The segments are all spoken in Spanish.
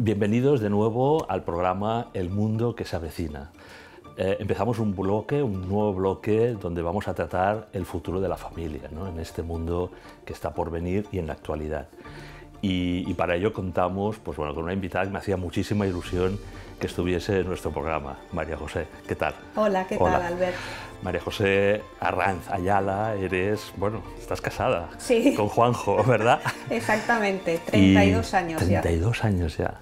Bienvenidos de nuevo al programa El Mundo que se avecina. Empezamos un nuevo bloque donde vamos a tratar el futuro de la familia, ¿no? En este mundo que está por venir y en la actualidad. Y para ello contamos pues, con una invitada que me hacía muchísima ilusión que estuviese en nuestro programa, María José. ¿Qué tal? Hola, ¿qué tal, Albert? María José Arranz Ayala, estás casada sí. con Juanjo, ¿verdad? Exactamente, 32 años ya. 32 años ya.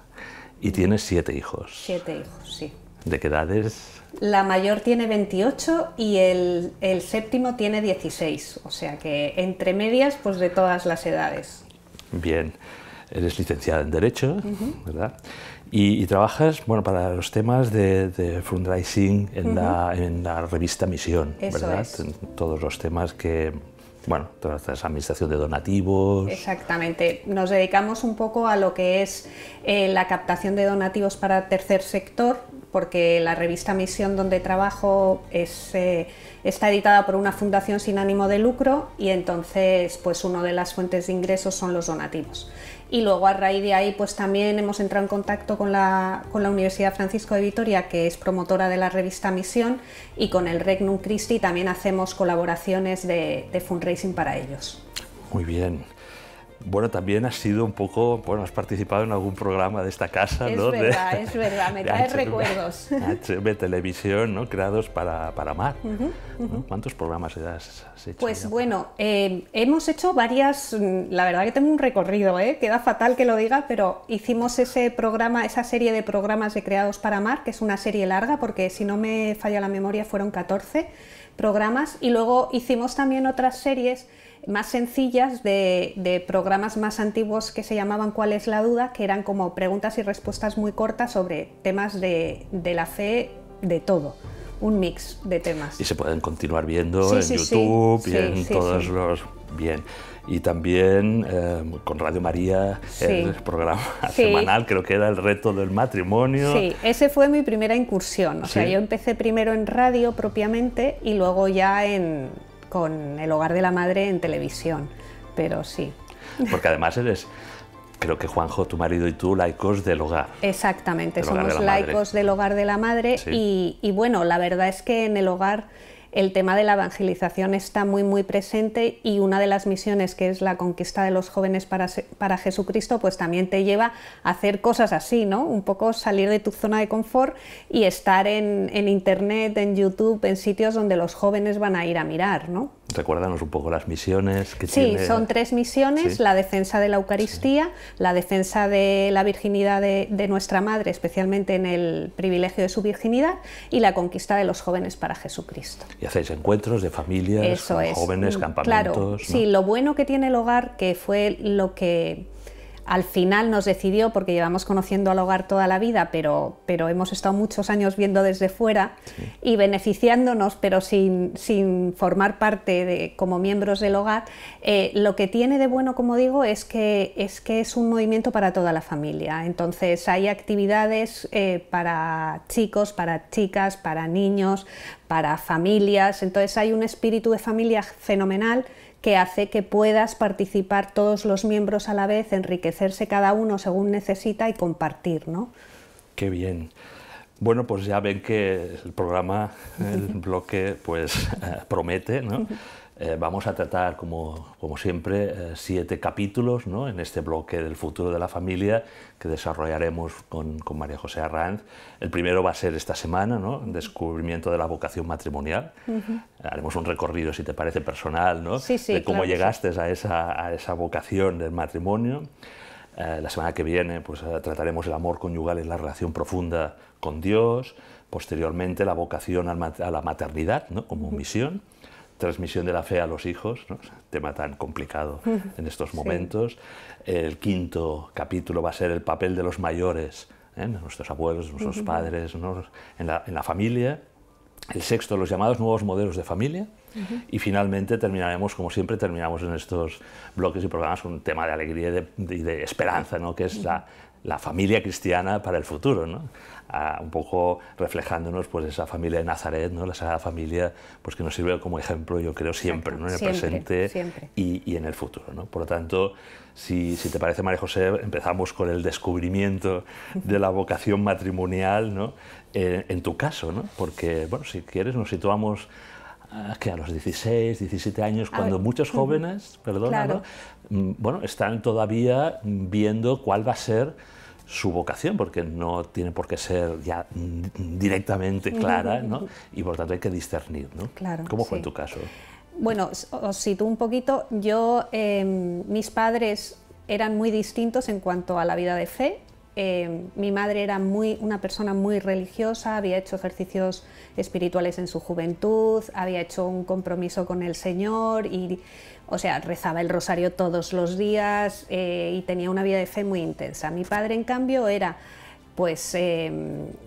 Y tienes 7 hijos. 7 hijos, sí. ¿De qué edades? La mayor tiene 28 y el séptimo tiene 16, o sea que entre medias, pues de todas las edades. Bien, eres licenciada en Derecho, ¿verdad? Y trabajas para los temas de fundraising en la revista Misión, ¿verdad? Eso es. En todos los temas que, toda esa administración de donativos. Exactamente, nos dedicamos un poco a lo que es la captación de donativos para tercer sector, porque la revista Misión donde trabajo está editada por una fundación sin ánimo de lucro y entonces pues una de las fuentes de ingresos son los donativos. Y luego a raíz de ahí pues también hemos entrado en contacto con la Universidad Francisco de Vitoria, que es promotora de la revista Misión, y con el Regnum Christi también hacemos colaboraciones de fundraising para ellos. Muy bien. Bueno, también has sido un poco, has participado en algún programa de esta casa, es ¿no? Es verdad, me trae recuerdos. HB Televisión, ¿no? Creados para Mar. ¿No? ¿Cuántos programas has hecho? Pues hemos hecho varias, la verdad que tengo un recorrido, queda fatal que lo diga, pero hicimos ese programa, esa serie de programas de Creados para Mar, que es una serie larga, porque si no me falla la memoria fueron 14 programas, y luego hicimos también otras series más sencillas de programas más antiguos que se llamaban ¿Cuál es la duda?, que eran como preguntas y respuestas muy cortas sobre temas de la fe, de todo, un mix de temas. Y se pueden continuar viendo en YouTube y en todos los... Bien. Y también con Radio María, el programa semanal, creo que era El Reto del Matrimonio. Sí, ese fue mi primera incursión. O sea, yo empecé primero en radio propiamente y luego ya con El Hogar de la Madre en televisión, pero sí. Porque además creo que Juanjo, tu marido y tú, laicos del hogar. Exactamente, somos laicos del Hogar de la Madre y bueno, la verdad es que en el hogar el tema de la evangelización está muy presente, y una de las misiones, que es la conquista de los jóvenes para Jesucristo, pues también te lleva a hacer cosas así, ¿no? Un poco salir de tu zona de confort y estar en internet, en YouTube, en sitios donde los jóvenes van a ir a mirar, ¿no? Recuérdanos un poco las misiones que tiene. Sí, son 3 misiones, la defensa de la Eucaristía, la defensa de la virginidad de nuestra Madre, especialmente en el privilegio de su virginidad, y la conquista de los jóvenes para Jesucristo. Y hacéis encuentros de familias, jóvenes, campamentos. Claro, ¿no? Sí, lo bueno que tiene el hogar, que fue lo que al final nos decidió, porque llevamos conociendo al hogar toda la vida, pero hemos estado muchos años viendo desde fuera y beneficiándonos, pero sin formar parte como miembros del hogar. Lo que tiene de bueno, como digo, es que es un movimiento para toda la familia. Entonces hay actividades para chicos, para chicas, para niños, para familias. Entonces hay un espíritu de familia fenomenal que hace que puedas participar todos los miembros a la vez, enriquecerse cada uno según necesita y compartir, ¿no? Qué bien. Bueno, pues ya ven que el programa, el bloque, pues promete, ¿no? Vamos a tratar, como siempre, 7 capítulos, ¿no? En este bloque del futuro de la familia que desarrollaremos con María José Arranz. El primero va a ser esta semana, ¿no? Descubrimiento de la vocación matrimonial. Haremos un recorrido, si te parece, personal, ¿no? De cómo llegaste a esa vocación del matrimonio. La semana que viene pues, trataremos el amor conyugal en la relación profunda con Dios. Posteriormente, la vocación a la maternidad, ¿no? Como misión. Transmisión de la fe a los hijos, ¿no? Tema tan complicado en estos momentos. El 5.º capítulo va a ser el papel de los mayores, nuestros abuelos, nuestros padres, ¿no? en la familia. El 6.º, los llamados nuevos modelos de familia. Y finalmente terminaremos, como siempre terminamos en estos bloques y programas, con un tema de alegría y de esperanza, ¿no? Que es la familia cristiana para el futuro, ¿no? Un poco reflejándonos pues esa familia de Nazaret, ¿no? Esa familia pues que nos sirve como ejemplo, yo creo, siempre, ¿no? En el presente y en el futuro, ¿no? Por lo tanto, si te parece, María José, empezamos con el descubrimiento de la vocación matrimonial, ¿no? En tu caso, ¿no? Porque, bueno, si quieres nos situamos que a los 16, 17 años, cuando muchos jóvenes, perdona, claro, ¿no? Bueno, están todavía viendo cuál va a ser su vocación, porque no tiene por qué ser ya directamente clara, ¿no? Y por tanto hay que discernir, ¿no? Claro, ¿Cómo fue en tu caso? Bueno, os sitúo un poquito. Yo, mis padres eran muy distintos en cuanto a la vida de fe. Mi madre era una persona muy religiosa, había hecho ejercicios espirituales en su juventud, había hecho un compromiso con el Señor y, o sea, rezaba el rosario todos los días y tenía una vida de fe muy intensa. Mi padre, en cambio, era pues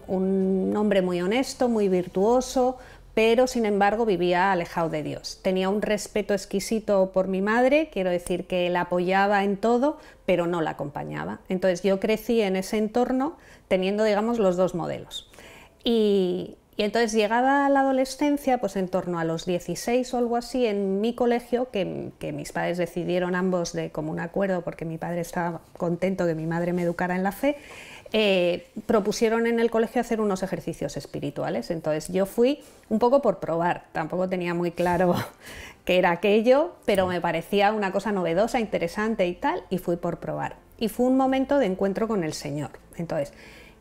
un hombre muy honesto, muy virtuoso, pero sin embargo vivía alejado de Dios. Tenía un respeto exquisito por mi madre, quiero decir que la apoyaba en todo, pero no la acompañaba. Entonces yo crecí en ese entorno teniendo, digamos, los dos modelos. Y entonces, llegada la adolescencia, pues en torno a los 16 o algo así, en mi colegio, que mis padres decidieron ambos de común acuerdo, porque mi padre estaba contento que mi madre me educara en la fe, propusieron en el colegio hacer unos ejercicios espirituales. Entonces yo fui un poco por probar, tampoco tenía muy claro qué era aquello, pero me parecía una cosa novedosa, interesante y tal, y fui por probar. Y fue un momento de encuentro con el Señor. Entonces,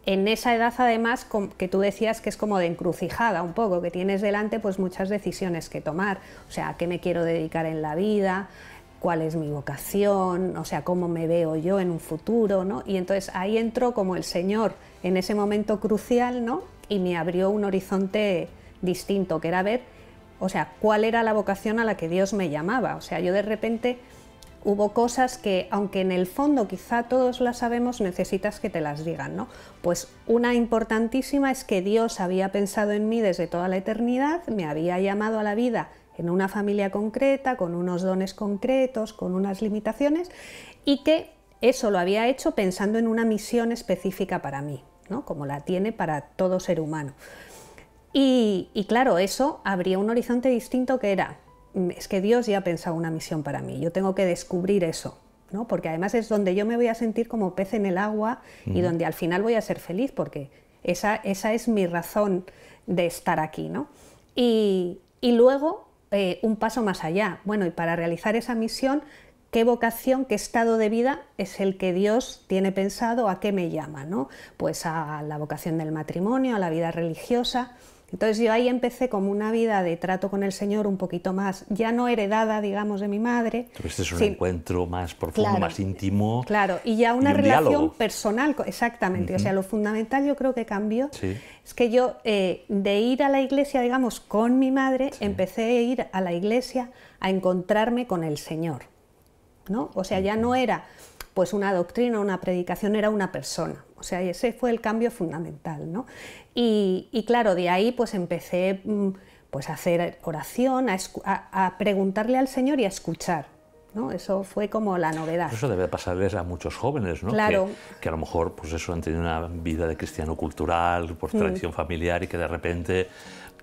en esa edad además, que tú decías que es como de encrucijada un poco, que tienes delante pues muchas decisiones que tomar, o sea, ¿a qué me quiero dedicar en la vida?, cuál es mi vocación, o sea, cómo me veo yo en un futuro, ¿no? Y entonces ahí entró como el Señor en ese momento crucial, ¿no? Y me abrió un horizonte distinto, que era ver, o sea, cuál era la vocación a la que Dios me llamaba. O sea, yo de repente hubo cosas que, aunque en el fondo quizá todos las sabemos, necesitas que te las digan, ¿no? Pues una importantísima es que Dios había pensado en mí desde toda la eternidad, me había llamado a la vida en una familia concreta, con unos dones concretos, con unas limitaciones, y que eso lo había hecho pensando en una misión específica para mí, ¿no? Como la tiene para todo ser humano. Y claro, eso abría un horizonte distinto, que era, es que Dios ya ha pensado una misión para mí, yo tengo que descubrir eso, ¿no? Porque además es donde yo me voy a sentir como pez en el agua y donde al final voy a ser feliz, porque esa es mi razón de estar aquí, ¿no? Y luego un paso más allá. Bueno, y para realizar esa misión, ¿qué vocación, qué estado de vida es el que Dios tiene pensado, a qué me llama, ¿no? Pues a la vocación del matrimonio, a la vida religiosa. Entonces yo ahí empecé como una vida de trato con el Señor un poquito más, ya no heredada, digamos, de mi madre. Este es un encuentro más profundo, claro, más íntimo. Claro, y ya una relación diálogo personal, exactamente. O sea, lo fundamental yo creo que cambió. Es que yo, de ir a la iglesia, digamos, con mi madre, empecé a ir a la iglesia a encontrarme con el Señor, ¿no? O sea, ya no era pues una doctrina, una predicación, era una persona. O sea, ese fue el cambio fundamental, ¿no? Y claro, de ahí pues empecé pues a hacer oración, a preguntarle al Señor y a escuchar, ¿no? Eso fue como la novedad. Eso debe pasarles a muchos jóvenes, ¿no? Claro. Que a lo mejor pues eso, han tenido una vida de cristiano cultural, por tradición familiar, y que de repente,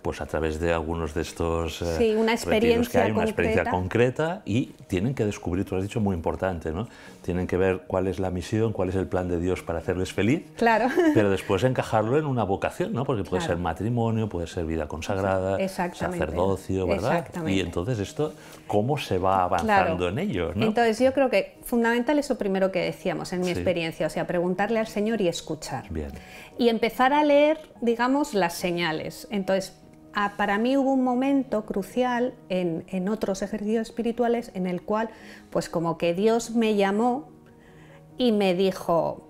pues a través de algunos de estos una experiencia que hay, una experiencia concreta, y tienen que descubrir, tú has dicho muy importante, ¿no? Tienen que ver cuál es la misión, cuál es el plan de Dios para hacerles feliz, claro, pero después encajarlo en una vocación, ¿no? Porque puede ser matrimonio, puede ser vida consagrada, sacerdocio, ¿verdad? Y entonces esto, ¿cómo se va avanzando en ello, ¿no? Entonces yo creo que fundamental eso primero que decíamos en mi experiencia, o sea, preguntarle al Señor y escuchar. Bien. Y empezar a leer, digamos, las señales. Entonces, para mí hubo un momento crucial en otros ejercicios espirituales en el cual, pues como que Dios me llamó y me dijo,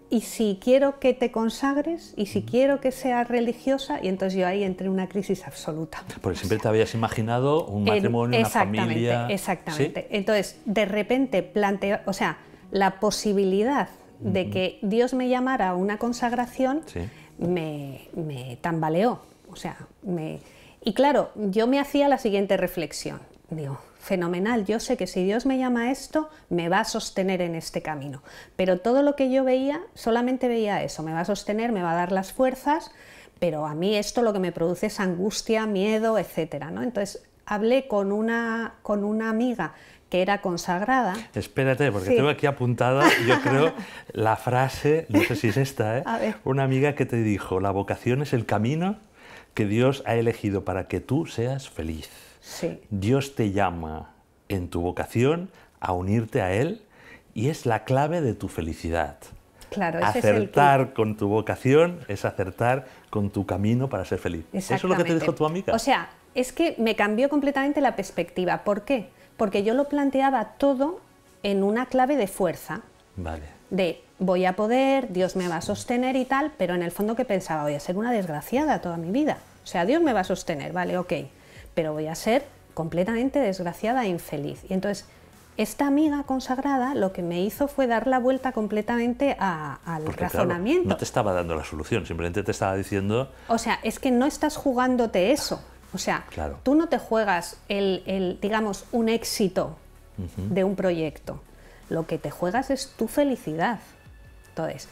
¿y si quiero que te consagres? ¿Y si quiero que seas religiosa? Y entonces yo ahí entré en una crisis absoluta. Porque siempre te habías imaginado un matrimonio, una familia... Exactamente. ¿Sí? Entonces, de repente planteé, o sea, la posibilidad de que Dios me llamara a una consagración me tambaleó. O sea, y claro, yo me hacía la siguiente reflexión. digo, fenomenal, yo sé que si Dios me llama a esto, me va a sostener en este camino. Pero todo lo que yo veía, solamente veía eso, me va a sostener, me va a dar las fuerzas, pero a mí esto lo que me produce es angustia, miedo, etcétera, ¿no? Entonces hablé con una amiga que era consagrada. Espérate, porque tengo aquí apuntada, yo creo, la frase, no sé si es esta, una amiga que te dijo, la vocación es el camino que Dios ha elegido para que tú seas feliz. Sí. Dios te llama en tu vocación a unirte a Él y es la clave de tu felicidad. Claro, ese acertar es el con tu vocación es acertar con tu camino para ser feliz. ¿Eso es lo que te dijo tu amiga? O sea, es que me cambió completamente la perspectiva. ¿Por qué? Porque yo lo planteaba todo en una clave de fuerza. Vale. De voy a poder, Dios me va a sostener y tal, pero en el fondo que pensaba, voy a ser una desgraciada toda mi vida. O sea, Dios me va a sostener, vale, ok, pero voy a ser completamente desgraciada e infeliz. Y entonces, esta amiga consagrada lo que me hizo fue dar la vuelta completamente al razonamiento. Claro, no te estaba dando la solución, simplemente te estaba diciendo... O sea, es que no estás jugándote eso. O sea, claro, tú no te juegas digamos, un éxito de un proyecto. Lo que te juegas es tu felicidad. Entonces,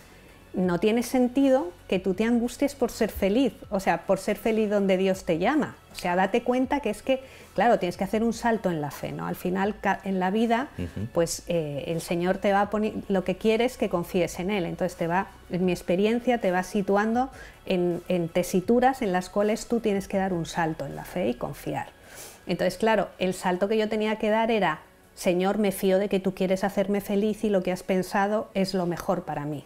no tiene sentido que tú te angusties por ser feliz, o sea, por ser feliz donde Dios te llama. O sea, date cuenta que es que, claro, tienes que hacer un salto en la fe, ¿no? Al final, en la vida, pues el Señor te va a poner, lo que quiere es que confíes en Él. Entonces en mi experiencia, te va situando en tesituras en las cuales tú tienes que dar un salto en la fe y confiar. Entonces, claro, el salto que yo tenía que dar era, Señor, me fío de que tú quieres hacerme feliz y lo que has pensado es lo mejor para mí.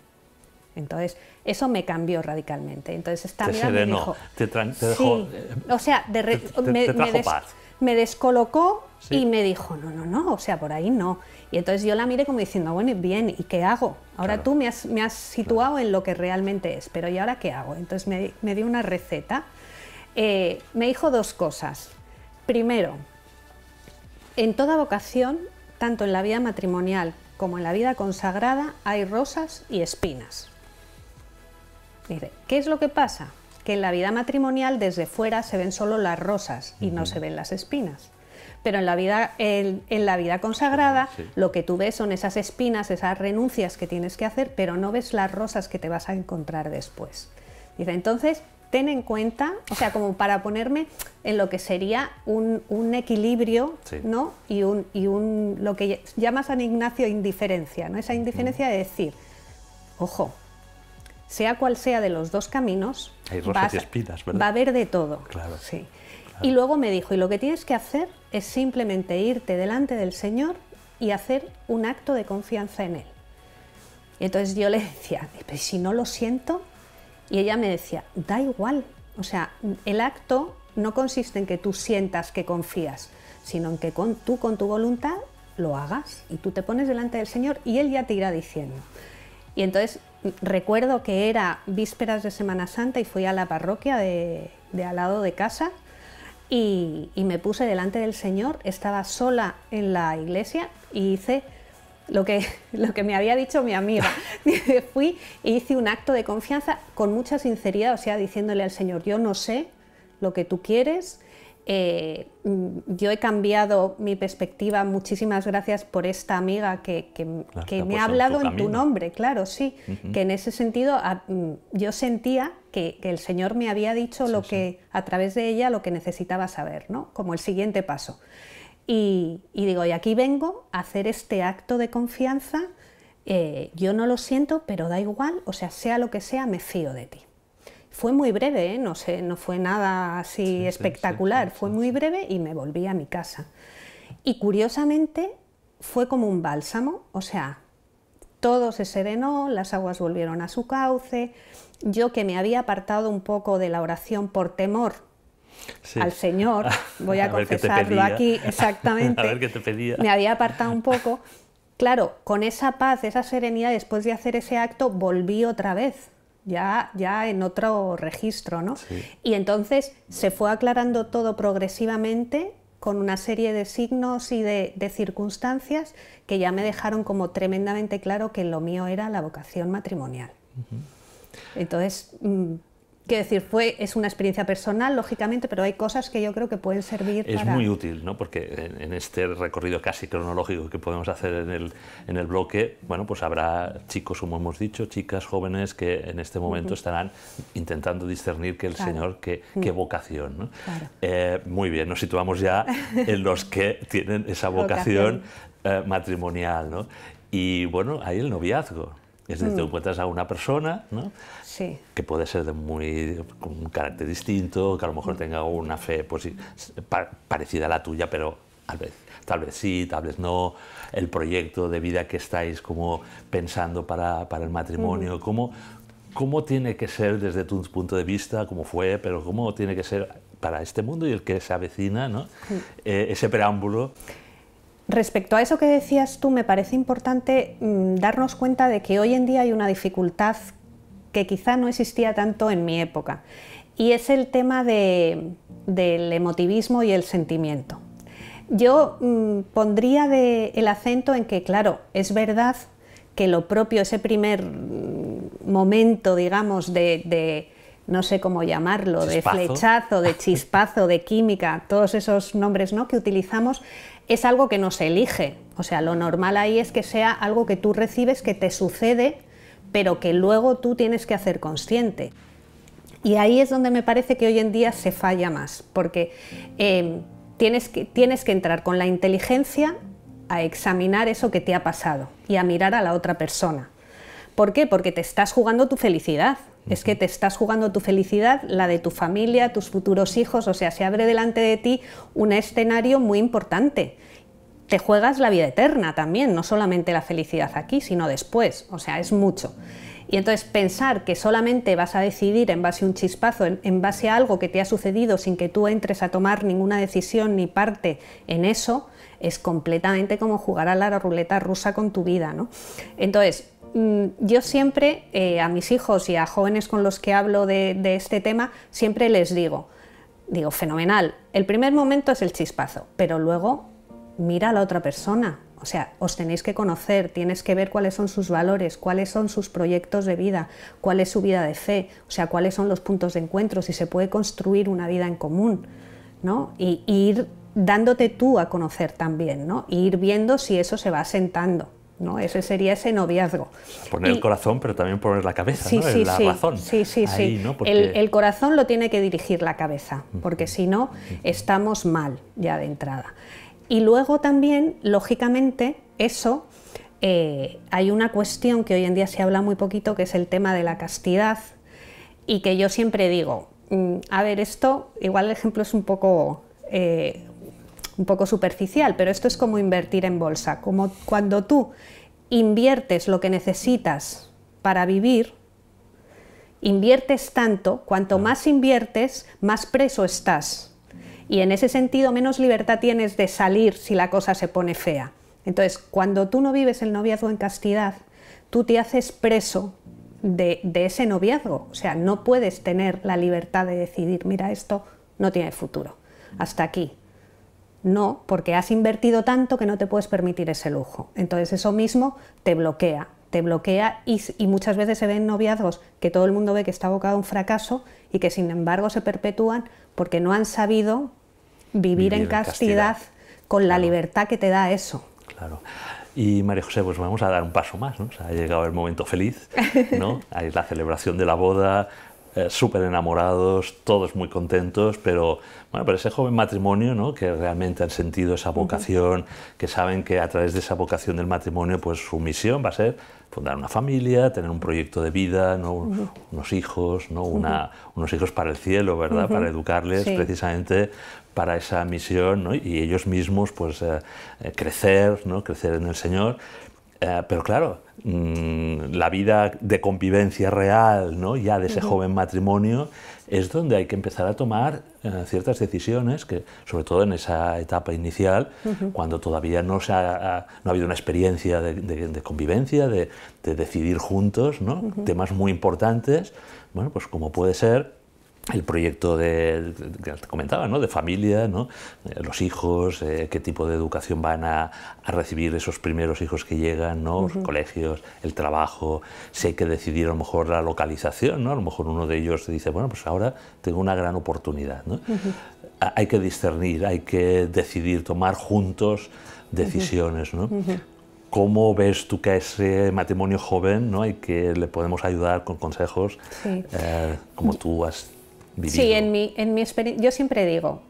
Entonces, eso me cambió radicalmente. Entonces, esta amiga me dijo... Te dejó... O sea, me descolocó, sí, y me dijo, no, o sea, por ahí no. Y entonces yo la miré como diciendo, bueno, bien, ¿y qué hago? Ahora claro, tú me has situado en lo que realmente es, pero ¿y ahora qué hago? Entonces me dio una receta. Me dijo dos cosas. Primero, en toda vocación, tanto en la vida matrimonial como en la vida consagrada, hay rosas y espinas. Dice, ¿qué es lo que pasa? Que en la vida matrimonial desde fuera se ven solo las rosas y no se ven las espinas. Pero en la vida consagrada, sí, lo que tú ves son esas espinas, esas renuncias que tienes que hacer, pero no ves las rosas que te vas a encontrar después. Dice, entonces, ten en cuenta, o sea, como para ponerme en lo que sería un equilibrio, sí, ¿no? Y lo que llama San Ignacio indiferencia, ¿no? Esa indiferencia de decir, ojo, sea cual sea de los dos caminos, hay rosas y espinas, ¿verdad? Va a haber de todo. Claro, sí. Claro. Y luego me dijo, y lo que tienes que hacer es simplemente irte delante del Señor y hacer un acto de confianza en Él. Y entonces yo le decía, pero si no lo siento, y ella me decía, da igual, o sea, el acto no consiste en que tú sientas que confías, sino en que tú con tu voluntad lo hagas y tú te pones delante del Señor y Él ya te irá diciendo. Y entonces recuerdo que era vísperas de Semana Santa y fui a la parroquia de al lado de casa y me puse delante del Señor, estaba sola en la iglesia y hice lo que me había dicho mi amiga. Fui e hice un acto de confianza con mucha sinceridad, o sea, diciéndole al Señor, yo no sé lo que tú quieres, yo he cambiado mi perspectiva, muchísimas gracias por esta amiga que me ha hablado en tu nombre, claro, sí, que en ese sentido yo sentía que el Señor me había dicho a través de ella lo que necesitaba saber, ¿no? Como el siguiente paso. Y digo, y aquí vengo a hacer este acto de confianza, yo no lo siento, pero da igual, o sea lo que sea, me fío de ti. Fue muy breve, no fue nada así espectacular, fue muy breve y me volví a mi casa. Y curiosamente fue como un bálsamo, o sea, todo se serenó, las aguas volvieron a su cauce, yo que me había apartado un poco de la oración por temor al Señor, voy a confesarlo aquí, exactamente, a ver qué te pedía. Me había apartado un poco, claro, con esa paz, esa serenidad, después de hacer ese acto, volví otra vez. Ya en otro registro, ¿no? Sí. Y entonces se fue aclarando todo progresivamente con una serie de signos y de circunstancias que ya me dejaron como tremendamente claro que lo mío era la vocación matrimonial. Entonces, Quiero decir, es una experiencia personal, lógicamente, pero hay cosas que yo creo que pueden servir Es para... muy útil, ¿no? Porque en este recorrido casi cronológico que podemos hacer en el bloque, bueno, pues habrá chicos, como hemos dicho, chicas jóvenes que en este momento estarán intentando discernir que el Señor, qué vocación, ¿no? Claro. Muy bien, nos situamos ya en los que tienen esa vocación matrimonial, ¿no? Y bueno, hay el noviazgo. Es decir, te encuentras a una persona, ¿no? Sí. Que puede ser con un carácter distinto, que a lo mejor tenga una fe pues, parecida a la tuya, pero tal vez sí, tal vez no. El proyecto de vida que estáis como pensando para el matrimonio, ¿cómo tiene que ser desde tu punto de vista, cómo fue, pero cómo tiene que ser para este mundo y el que se avecina, ¿no? Ese preámbulo? Respecto a eso que decías tú, me parece importante darnos cuenta de que hoy en día hay una dificultad que quizá no existía tanto en mi época, y es el tema del emotivismo y el sentimiento. Yo pondría el acento en que, claro, es verdad que lo propio, ese primer momento, digamos, de no sé cómo llamarlo, chispazo, de flechazo, de chispazo, de química, todos esos nombres, ¿no?, que utilizamos, es algo que no se elige. O sea, lo normal ahí es que sea algo que tú recibes, que te sucede, pero que luego tú tienes que hacer consciente. Y ahí es donde me parece que hoy en día se falla más, porque tienes que entrar con la inteligencia a examinar eso que te ha pasado y a mirar a la otra persona. ¿Por qué? Porque te estás jugando tu felicidad. Es que te estás jugando tu felicidad, la de tu familia, tus futuros hijos, o sea, se abre delante de ti un escenario muy importante. Te juegas la vida eterna también, no solamente la felicidad aquí, sino después, o sea, es mucho. Y entonces pensar que solamente vas a decidir en base a un chispazo, en base a algo que te ha sucedido sin que tú entres a tomar ninguna decisión ni parte en eso, es completamente como jugar a la ruleta rusa con tu vida, ¿no? Entonces, yo siempre a mis hijos y a jóvenes con los que hablo de este tema, siempre les digo, fenomenal, el primer momento es el chispazo, pero luego mira a la otra persona, o sea, os tenéis que conocer, tienes que ver cuáles son sus valores, cuáles son sus proyectos de vida, cuál es su vida de fe, o sea, cuáles son los puntos de encuentro, si se puede construir una vida en común, ¿no? Y ir dándote tú a conocer también, ¿no? Y ir viendo si eso se va asentando, ¿no? Ese sería ese noviazgo. Poner el corazón, pero también poner la cabeza, ¿no? Sí, la sí, razón. Sí, Ahí, ¿no? Porque... el corazón lo tiene que dirigir la cabeza, porque si no, estamos mal ya de entrada. Y luego también, lógicamente, eso, hay una cuestión que hoy en día se habla muy poquito, que es el tema de la castidad, y que yo siempre digo, a ver, esto, igual el ejemplo es un poco superficial, pero esto es como invertir en bolsa. Como cuando tú inviertes lo que necesitas para vivir, inviertes tanto, cuanto más inviertes, más preso estás. Y en ese sentido, menos libertad tienes de salir si la cosa se pone fea. Entonces, cuando tú no vives el noviazgo en castidad, tú te haces preso de ese noviazgo. O sea, no puedes tener la libertad de decidir, mira, esto no tiene futuro, hasta aquí. No, porque has invertido tanto que no te puedes permitir ese lujo. Entonces eso mismo te bloquea y muchas veces se ven noviazgos que todo el mundo ve que está abocado a un fracaso y que sin embargo se perpetúan porque no han sabido vivir en castidad con la libertad que te da eso. Claro. Y María José, pues vamos a dar un paso más, ¿no? O sea, ha llegado el momento feliz, ¿no? Hay la celebración de la boda, súper enamorados, todos muy contentos, pero bueno, pero ese joven matrimonio, ¿no?, que realmente han sentido esa vocación, que saben que a través de esa vocación del matrimonio, pues su misión va a ser fundar una familia, tener un proyecto de vida, ¿no? Unos hijos, ¿no? Unos hijos para el cielo, ¿verdad? Para educarles precisamente para esa misión, ¿no? Y ellos mismos, pues, crecer, ¿no? Crecer en el Señor. Pero claro, la vida de convivencia real, ¿no?, ya de ese joven matrimonio, es donde hay que empezar a tomar ciertas decisiones, que sobre todo en esa etapa inicial, cuando todavía no ha habido una experiencia de convivencia, de decidir juntos, ¿no? Temas muy importantes, bueno, pues como puede ser el proyecto que te comentaba, ¿no? De familia, ¿no? Los hijos, qué tipo de educación van a recibir esos primeros hijos que llegan, ¿no? Los colegios, el trabajo, si hay que decidir a lo mejor la localización, ¿no? A lo mejor uno de ellos dice, bueno, pues ahora tengo una gran oportunidad, ¿no? Hay que discernir, hay que decidir, tomar juntos decisiones, ¿no? ¿Cómo ves tú que a ese matrimonio joven, ¿no? Y que le podemos ayudar con consejos, sí. Como tú has vivido? Sí, en mi experiencia, yo siempre digo,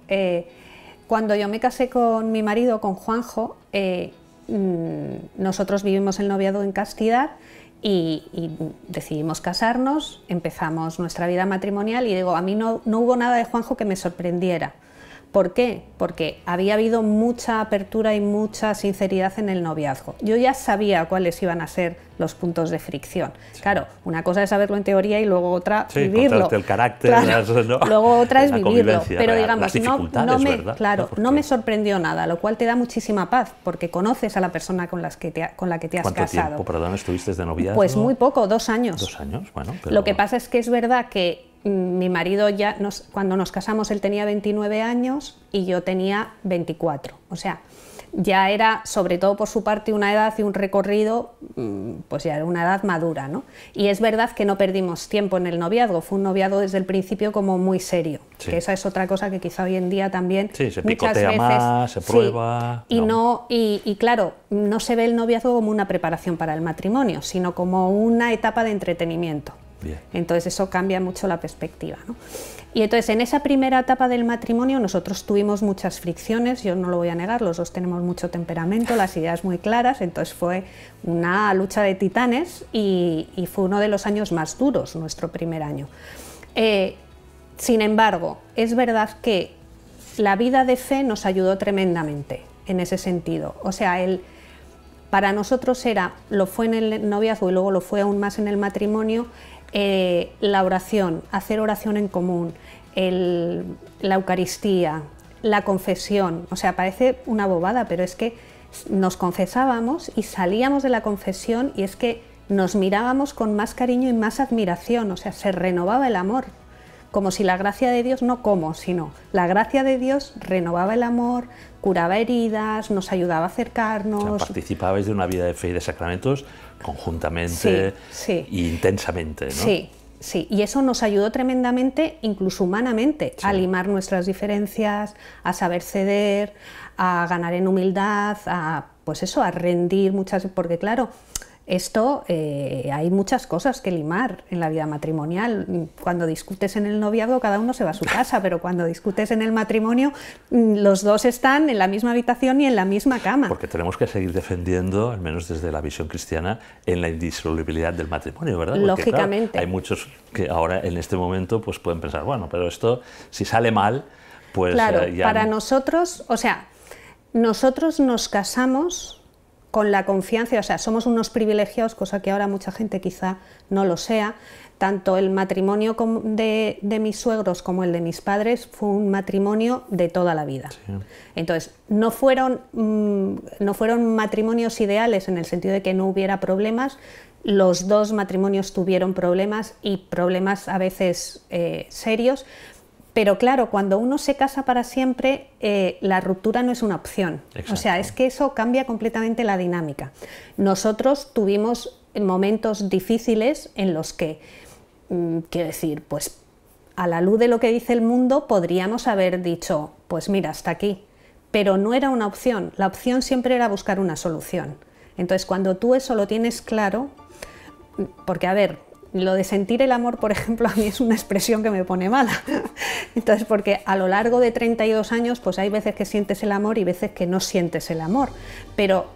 cuando yo me casé con mi marido, con Juanjo, nosotros vivimos el noviazgo en castidad y decidimos casarnos, empezamos nuestra vida matrimonial y digo, a mí no hubo nada de Juanjo que me sorprendiera. ¿Por qué? Porque había habido mucha apertura y mucha sinceridad en el noviazgo. Yo ya sabía cuáles iban a ser los puntos de fricción. Sí. Claro, una cosa es saberlo en teoría y luego otra vivirlo. El carácter, claro, ¿no? Luego otra es vivirlo. Pero digamos, ¿verdad? No me sorprendió nada, lo cual te da muchísima paz, porque conoces a la persona con la que te has casado. ¿Cuánto tiempo, perdón, estuviste de noviazgo? Pues muy poco, 2 años. 2 años, bueno. Pero... Lo que pasa es que es verdad que mi marido cuando nos casamos él tenía 29 años y yo tenía 24, o sea, ya era, sobre todo por su parte, una edad y un recorrido, pues ya era una edad madura, ¿no? Y es verdad que no perdimos tiempo en el noviazgo, fue un noviazgo desde el principio como muy serio, sí. Que esa es otra cosa que quizá hoy en día también sí, se picotea veces, más, se prueba... Sí, y claro, no se ve el noviazgo como una preparación para el matrimonio, sino como una etapa de entretenimiento. Bien. Entonces eso cambia mucho la perspectiva, ¿no? Y entonces en esa primera etapa del matrimonio nosotros tuvimos muchas fricciones, yo no lo voy a negar, los dos tenemos mucho temperamento, las ideas muy claras, entonces fue una lucha de titanes y fue uno de los años más duros, nuestro primer año. Sin embargo, es verdad que la vida de fe nos ayudó tremendamente en ese sentido, o sea, para nosotros lo fue en el noviazgo y luego lo fue aún más en el matrimonio, la oración, hacer oración en común, la Eucaristía, la confesión, o sea, parece una bobada, pero es que nos confesábamos y salíamos de la confesión y es que nos mirábamos con más cariño y más admiración, o sea, se renovaba el amor, como si la gracia de Dios, sino la gracia de Dios renovaba el amor, curaba heridas, nos ayudaba a acercarnos. O sea, participabais de una vida de fe y de sacramentos conjuntamente e intensamente, ¿no? Sí, sí, y eso nos ayudó tremendamente, incluso humanamente, a limar nuestras diferencias, a saber ceder, a ganar en humildad, a rendir muchas, porque claro, esto hay muchas cosas que limar en la vida matrimonial. Cuando discutes en el noviazgo cada uno se va a su casa, pero cuando discutes en el matrimonio los dos están en la misma habitación y en la misma cama. Porque tenemos que seguir defendiendo, al menos desde la visión cristiana, en la indisolubilidad del matrimonio, ¿verdad? Porque, lógicamente. Claro, hay muchos que ahora en este momento pues pueden pensar, bueno, pero esto si sale mal, pues claro, ya... Para nosotros, o sea, nosotros nos casamos con la confianza, o sea, somos unos privilegiados, cosa que ahora mucha gente quizá no lo sea. Tanto el matrimonio de mis suegros como el de mis padres fue un matrimonio de toda la vida. Sí. Entonces, no fueron matrimonios ideales en el sentido de que no hubiera problemas. Los dos matrimonios tuvieron problemas y problemas a veces serios. Pero claro, cuando uno se casa para siempre, la ruptura no es una opción. Exacto. O sea, es que eso cambia completamente la dinámica. Nosotros tuvimos momentos difíciles en los que, quiero decir, pues a la luz de lo que dice el mundo, podríamos haber dicho, pues mira, hasta aquí. Pero no era una opción, la opción siempre era buscar una solución. Entonces, cuando tú eso lo tienes claro, porque a ver, lo de sentir el amor, por ejemplo, a mí es una expresión que me pone mala. Entonces, porque a lo largo de 32 años, pues hay veces que sientes el amor y veces que no sientes el amor. Pero,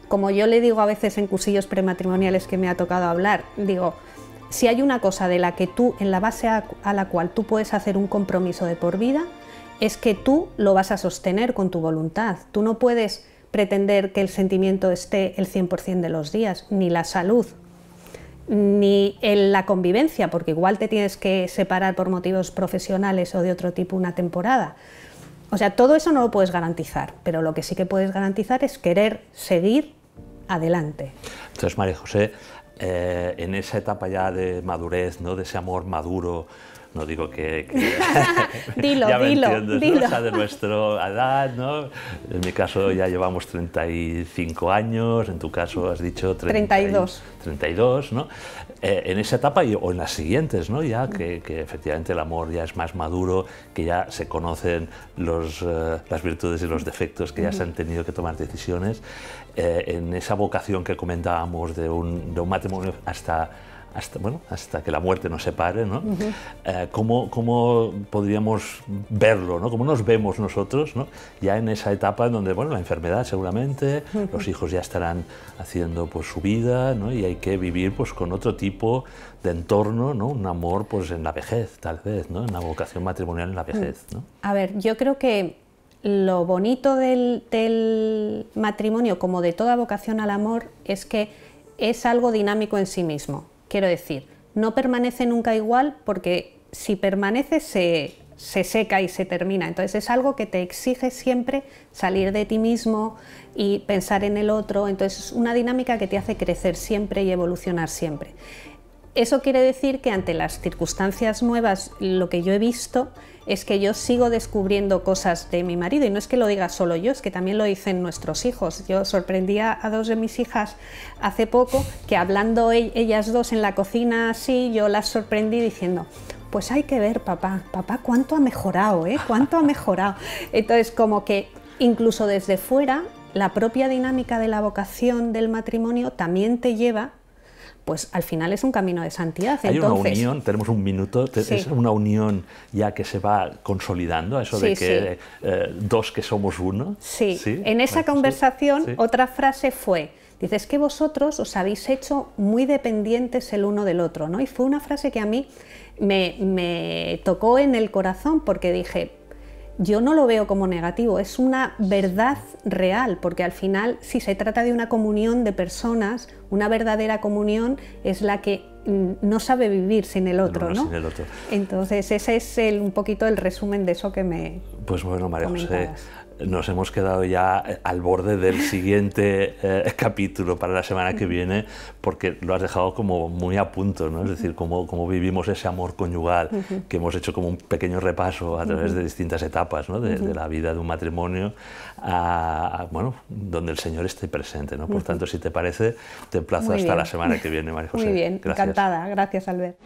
como yo le digo a veces en cursillos prematrimoniales que me ha tocado hablar, digo, si hay una cosa de la que tú, en la base a la cual tú puedes hacer un compromiso de por vida, es que tú lo vas a sostener con tu voluntad. Tú no puedes pretender que el sentimiento esté el 100% de los días, ni la salud, ni en la convivencia, porque igual te tienes que separar por motivos profesionales o de otro tipo una temporada. O sea, todo eso no lo puedes garantizar, pero lo que sí que puedes garantizar es querer seguir adelante. Entonces, María José, en esa etapa ya de madurez, ¿no? De ese amor maduro, no digo que dilo, ya me dilo, entiendes, dilo. ¿no? O sea, de nuestra edad, ¿no? En mi caso ya llevamos 35 años, en tu caso has dicho 32. 32, ¿no? En esa etapa o en las siguientes, ¿no? Ya que efectivamente el amor ya es más maduro, que ya se conocen las virtudes y los defectos, que ya se han tenido que tomar decisiones. En esa vocación que comentábamos de un matrimonio hasta que la muerte nos separe, ¿no? ¿Cómo podríamos verlo, ¿no? ¿Cómo nos vemos nosotros, ¿no? Ya en esa etapa en donde, bueno, la enfermedad seguramente, los hijos ya estarán haciendo pues su vida, ¿no? Y hay que vivir pues con otro tipo de entorno, ¿no? Un amor pues en la vejez, tal vez, ¿no? Una vocación matrimonial en la vejez, ¿no? A ver, yo creo que lo bonito del matrimonio, como de toda vocación al amor, es que es algo dinámico en sí mismo. Quiero decir, no permanece nunca igual, porque si permanece se seca y se termina. Entonces es algo que te exige siempre salir de ti mismo y pensar en el otro. Entonces es una dinámica que te hace crecer siempre y evolucionar siempre. Eso quiere decir que ante las circunstancias nuevas, lo que yo he visto es que yo sigo descubriendo cosas de mi marido, y no es que lo diga solo yo, es que también lo dicen nuestros hijos. Yo sorprendía a dos de mis hijas hace poco, que hablando ellas dos en la cocina así, yo las sorprendí diciendo: pues hay que ver, papá, cuánto ha mejorado, cuánto ha mejorado. Entonces, como que incluso desde fuera, la propia dinámica de la vocación del matrimonio también te lleva, pues al final es un camino de santidad. Hay entonces, una unión, tenemos un minuto, sí. Es una unión ya que se va consolidando, eso sí, de que dos que somos uno. Sí, ¿Sí? En esa conversación sí. Otra frase fue, dice, es que vosotros os habéis hecho muy dependientes el uno del otro, ¿no? Y fue una frase que a mí me tocó en el corazón, porque dije, yo no lo veo como negativo, es una verdad real, porque al final, si se trata de una comunión de personas, una verdadera comunión es la que no sabe vivir sin el otro, ¿no? Sin el otro. Entonces ese es un poquito el resumen de eso que me Pues bueno, María José, comentabas. Nos hemos quedado ya al borde del siguiente capítulo para la semana que viene, porque lo has dejado como muy a punto, ¿no? Es decir, cómo vivimos ese amor conyugal, que hemos hecho como un pequeño repaso a través de distintas etapas, ¿no? de la vida de un matrimonio, bueno, donde el Señor esté presente, ¿no? Por tanto, si te parece, te emplazo hasta la semana que viene, María José. Muy bien, Gracias. encantada. Gracias, Albert.